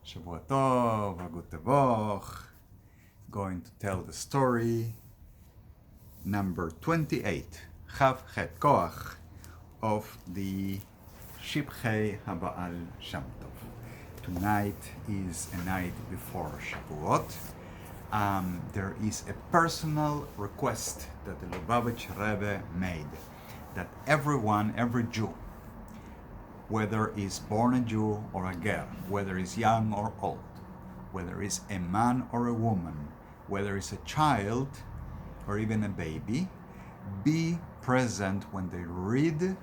Shavua Tov, Gute Woch. Going to tell the story number 28, Chav Het Koach, of the Shivchei haBaal Shem Tov. Tonight is a night before Shavuot. There is a personal request that the Lubavitch Rebbe made that everyone, every Jew, whether is born a Jew or a ger, whether is young or old, whether is a man or a woman, whether is a child or even a baby, be present when they read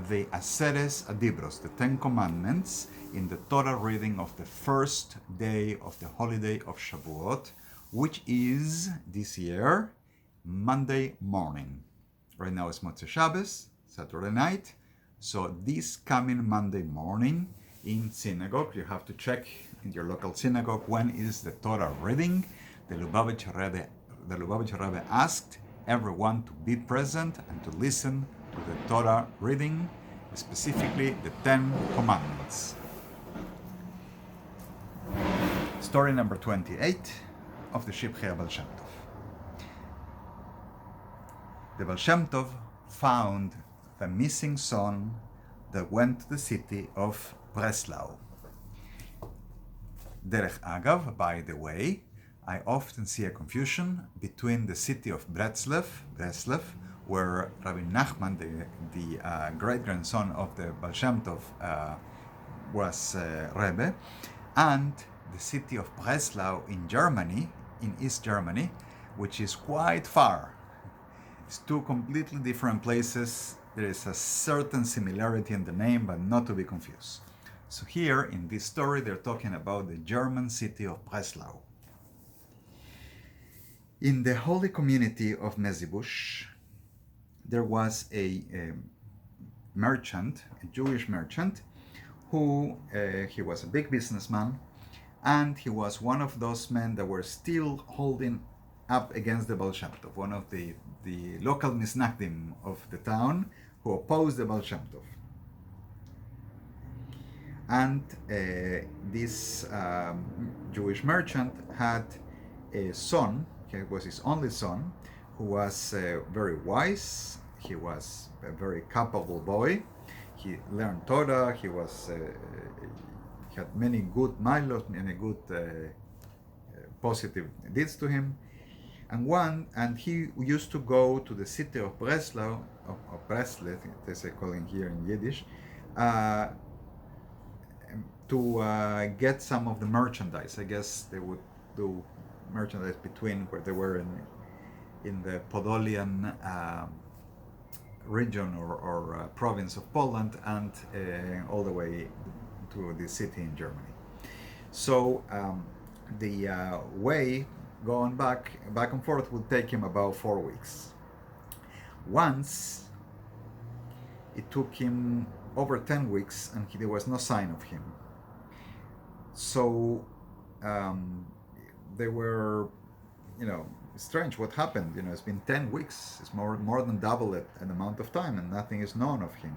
the Aseres Adibros, the Ten Commandments, in the Torah reading of the first day of the holiday of Shavuot, which is this year Monday morning. Right now it's Motzei Shabbos, Saturday night. So this coming Monday morning in synagogue, you have to check in your local synagogue when is the Torah reading. The Lubavitch Rebbe asked everyone to be present and to listen to the Torah reading, specifically the Ten Commandments. Story number 28 of the Shivchei Baal Shem Tov. The Baal Shem Tov found the missing son that went to the city of Breslau. Derech Agav, by the way, I often see a confusion between the city of Breslau, where Rabbi Nachman, the great-grandson of the Baal Shem Tov, was Rebbe, and the city of Breslau in Germany, in East Germany, which is quite far. It's two completely different places. There is a certain similarity in the name, but not to be confused. So here in this story, they're talking about the German city of Breslau. In the holy community of Mezibush, there was a merchant, a Jewish merchant, who he was a big businessman, and he was one of those men that were still holding up against the Baal Shem Tov, one of the local misnagdim of the town who opposed the Baal Shem Tov. And this Jewish merchant had a son, he was his only son, who was very wise. He was a very capable boy. He learned Torah. He was he had many good milos, many good positive deeds to him. And he used to go to the city of Breslau, of Breslau, as they call it here in Yiddish, to get some of the merchandise. I guess they would do merchandise between where they were in the Podolian region or province of Poland and all the way to the city in Germany. So the way going back and forth would take him about 4 weeks. Once it took him over 10 weeks and there was no sign of him. So they were, strange, what happened? It's been 10 weeks. It's more than double an amount of time and nothing is known of him.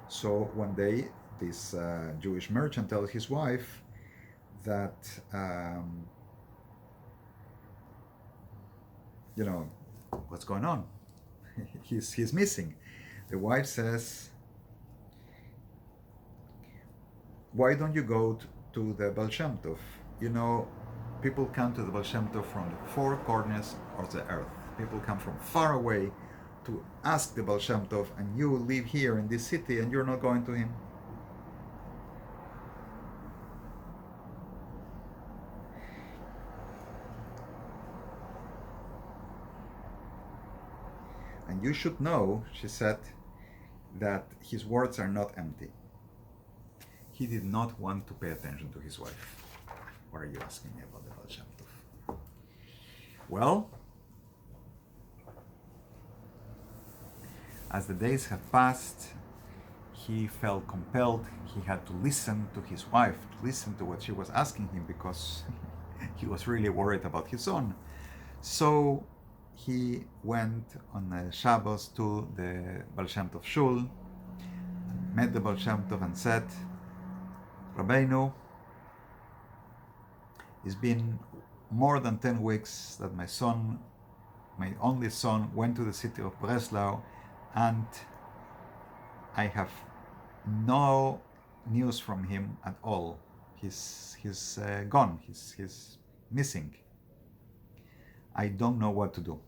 So one day this Jewish merchant tells his wife that what's going on? he's missing. The wife says, why don't you go to the Baal Shem Tov? People come to the Baal Shem Tov from the four corners of the earth. People come from far away to ask the Baal Shem Tov, and you live here in this city and you're not going to him. And you should know, she said, that his words are not empty. He did not want to pay attention to his wife. What are you asking me about the Baal Shem Tov? Well, as the days have passed, he felt compelled. He had to listen to his wife, to listen to what she was asking him, because he was really worried about his son. So he went on Shabbos to the Baal Shem Tov shul, met the Baal Shem Tov and said, Rabbeinu, It's been more than 10 weeks that my only son, went to the city of Breslau, and I have no news from him at all. He's gone. He's missing. I don't know what to do.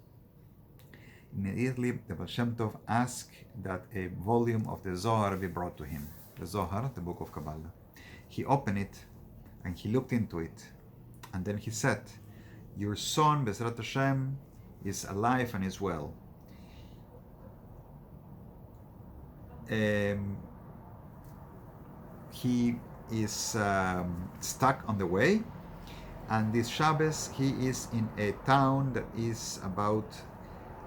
Immediately, the Baal Shem Tov asked that a volume of the Zohar be brought to him. The Zohar, the book of Kabbalah. He opened it and he looked into it, and then he said, "Your son, Bezrat Hashem, is alive and is well. He is stuck on the way, and this Shabbos he is in a town that is about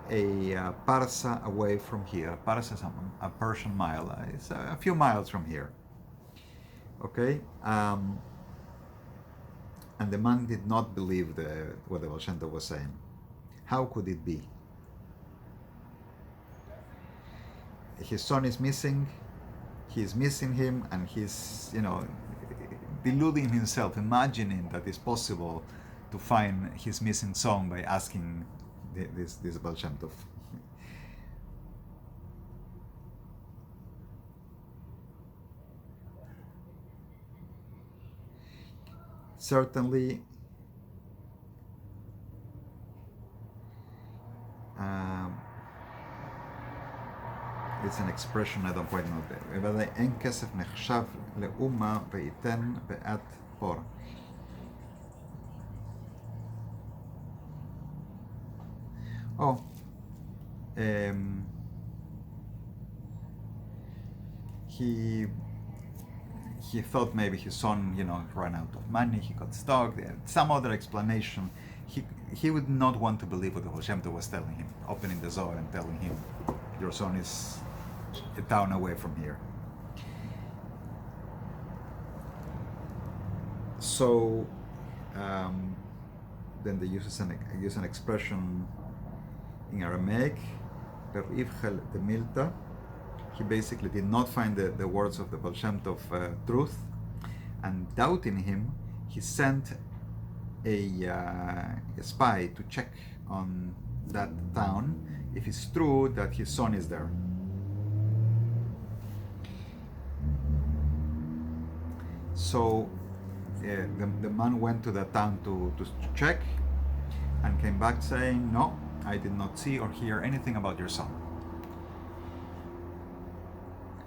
a parsa away from here. Parsa is a Persian mile. It's a few miles from here." Okay, and the man did not believe what the Baal Shem Tov was saying. How could it be? His son is missing. He's missing him, and he's, deluding himself, imagining that it's possible to find his missing son by asking this Baal Shem Tov. Certainly, it's an expression I don't quite know. בוודאי אין כסף נחשב לאומה וייתן בעת פור. Oh, he thought maybe his son, ran out of money, he got stuck, some other explanation. He would not want to believe what the Baal Shem Tov was telling him, opening the Zohar and telling him, your son is a town away from here. So then they use an expression in Aramaic, "Perivchel de Milta." He basically did not find the words of the Baal Shem Tov truth, and doubting him, he sent a spy to check on that town if it's true that his son is there. So the man went to the town to check and came back saying, "No, I did not see or hear anything about your son."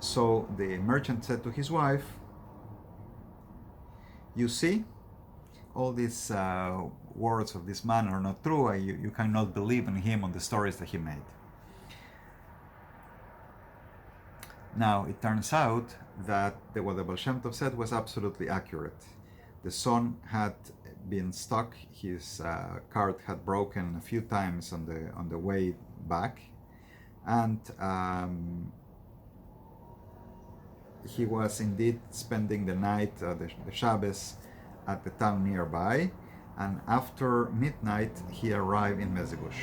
So the merchant said to his wife, "You see, all these words of this man are not true. You cannot believe in him on the stories that he made." Now, it turns out that what the Baal Shem Tov said was absolutely accurate. The son had been stuck. His cart had broken a few times on the way back, and he was indeed spending the night, the Shabbos, at the town nearby, and after midnight he arrived in Mezigush.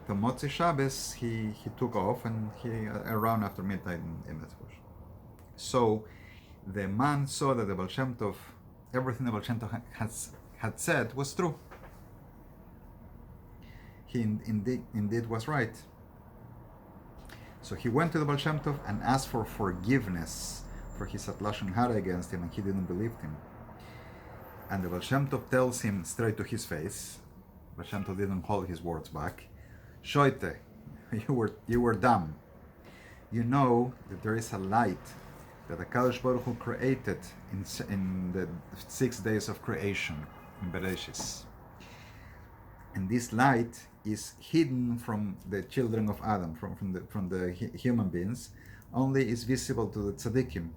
The Motzi Shabbos he took off, and he around after midnight in Mezigush. So the man saw that the Baal Shem Tov, everything the Baal Shem Tov had said was true. He indeed was right. So he went to the Baal Shem Tov and asked for forgiveness for his lashon hara against him, and he didn't believe him. And the Baal Shem Tov tells him straight to his face, Baal Shem Tov didn't hold his words back, "Shoite, you were dumb. You know that there is a light that the Kadosh Baruch Hu created in the 6 days of creation in Bereshis. And this light is hidden from the children of Adam, from the human beings, only is visible to the tzaddikim.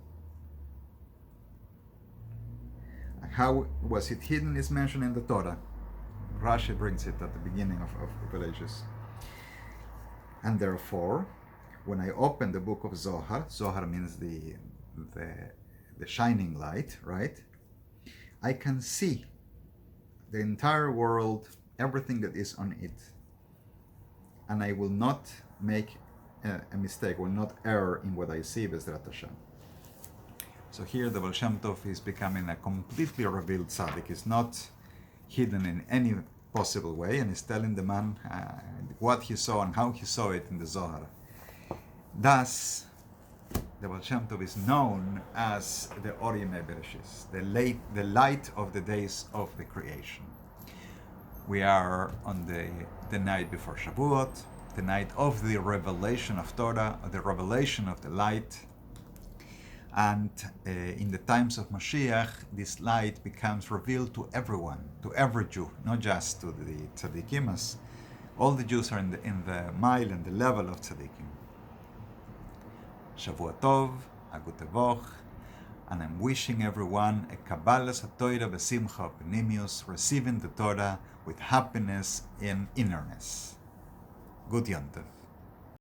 How was it hidden is mentioned in the Torah. Rashi brings it at the beginning of Bereshis. And therefore, when I open the book of Zohar, Zohar means the shining light, right? I can see the entire world, everything that is on it, and I will not make a mistake, will not err in what I see, Bezrat Hashem. So here the Baal Shem Tov is becoming a completely revealed tzaddik. It's not hidden in any possible way, and is telling the man what he saw and how he saw it in the Zohar. Thus, the Baal Shem Tov is known as the Or Yemei Bereshis, the light of the days of the creation. We are on the night before Shavuot, the night of the revelation of Torah, the revelation of the light. And in the times of Mashiach, this light becomes revealed to everyone, to every Jew, not just to the tzaddikim, as all the Jews are in the mile and the level of tzaddikim. Shavua Tov, Hagu Tevoch, and I'm wishing everyone a Kabbalas HaTorah B'Simcha Pnimius, receiving the Torah with happiness in innerness. Good Yom Tov.